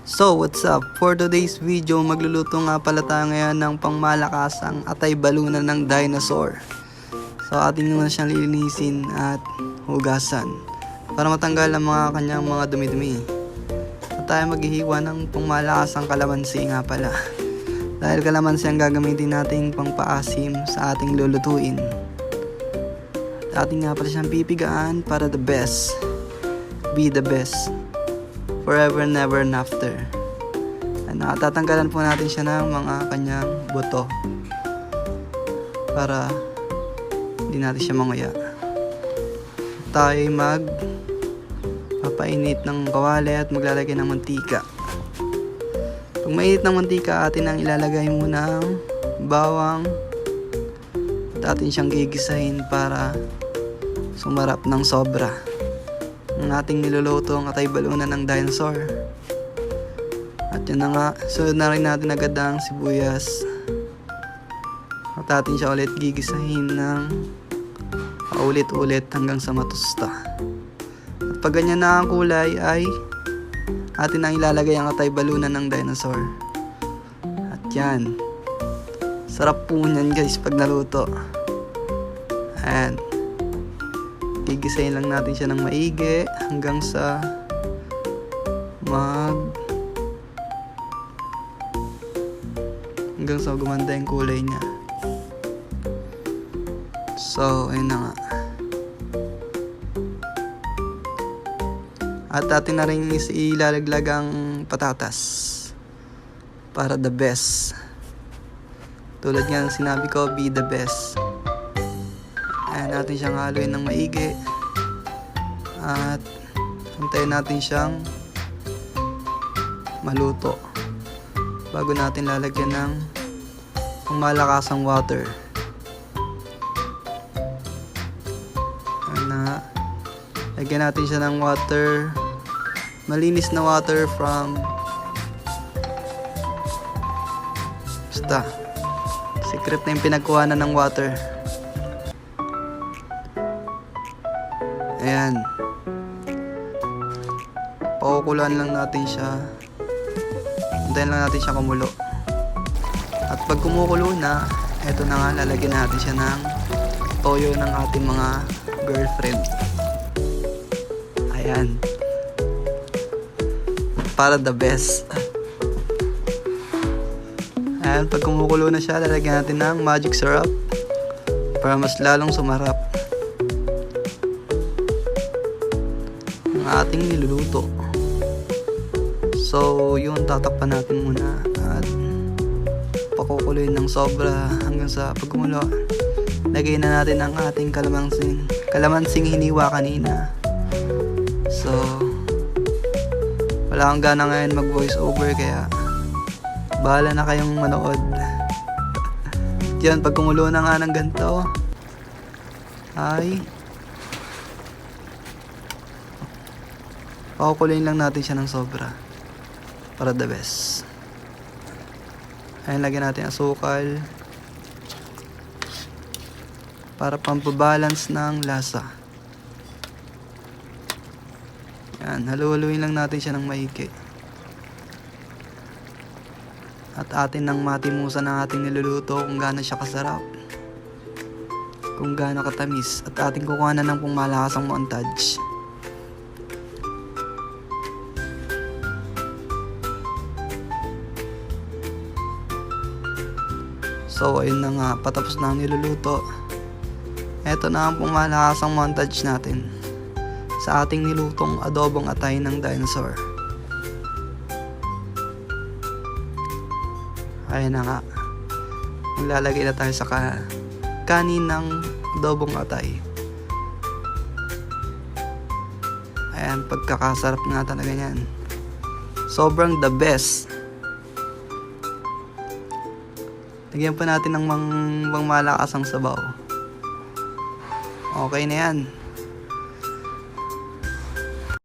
So what's up? For today's video, magluluto nga pala tayo ngayon ng pangmalakasang atay balunan ng dinosaur. So ating muna siyang lilinisin at hugasan para matanggal ang mga kanyang mga dumi-dumi. At tayo maghihiwa ng pangmalakasang kalamansi nga pala. Dahil kalamansi ang gagamitin nating pangpaasim sa ating lulutuin. At ating nga pala siyang pipigaan para the best. Be the best. Forever, never, and after. Tatanggalan po natin siya ng mga kanyang buto para hindi natin siya manguya. Tayo papainit ng kawali at maglalagay ng mantika. Pag mainit ng mantika, atin ang ilalagay muna ang bawang at atin siyang gigisahin para sumarap ng sobra ang ating niluluto ang atay balunan ng dinosaur. At yun na nga, sunod na rin natin agad ang sibuyas at atin siya ulit gigisahin ng paulit-ulit hanggang sa matusta. At pag ganyan na ang kulay ay atin ang ilalagay ang atay balunan ng dinosaur. At yan, sarap po niyan guys pag naluto. And gigisahin lang natin siya ng maigi hanggang sa gumanda yung kulay niya. So ayun na nga. At atin na rin ilalaglag ang patatas para the best. Tulad nga ng sinabi ko, be the best. Ayan, natin siyang haluin ng maigi at hintayin natin siyang maluto bago natin lalagyan ng pangmalakasang water. Ayan na, lagyan natin siya ng water, malinis na water from basta secret na yung pinagkuhanan ng water. Ayan, pakukulan lang natin siya, hintayin lang natin siya kumulo. At pag kumukulo na, eto na nga, lalagyan natin siya ng toyo ng ating mga girlfriend. Ayan, para the best. Ayan, pag kumukulo na siya, lalagyan natin ng magic syrup para mas lalong sumarap ang ating niluluto. So yun, tatakpan natin muna at pakukuloyin ng sobra hanggang sa pagkumulo. Lagay na natin ang ating kalamansing hiniwa kanina. So wala akong gana ngayon mag voice over, kaya bahala na kayong manood. Yan, pag kumulo na nga ng ganito ay pakukuloyin lang natin siya ng sobra para the best. Ayan, lagyan natin asukal para pampabalance ng lasa. Ayan, halu-haluin lang natin siya ng maigi. At atin nang matimusan ang ating niluluto kung gaano siya kasarap, kung gaano katamis, at ating kukuha na ng pangmalakasang montage. So ayun na nga, patapos na ang niluluto. Eto na ang pangmalakasang montage natin sa ating nilutong adobong atay ng dinosaur. Ayun na nga, maglalagay na tayo sa kanin ng adobong atay. Ayan, pagkakasarap nga talaga yan. Sobrang the best. Lagyan pa natin ng pangmalakasang sabaw. Okay na yan.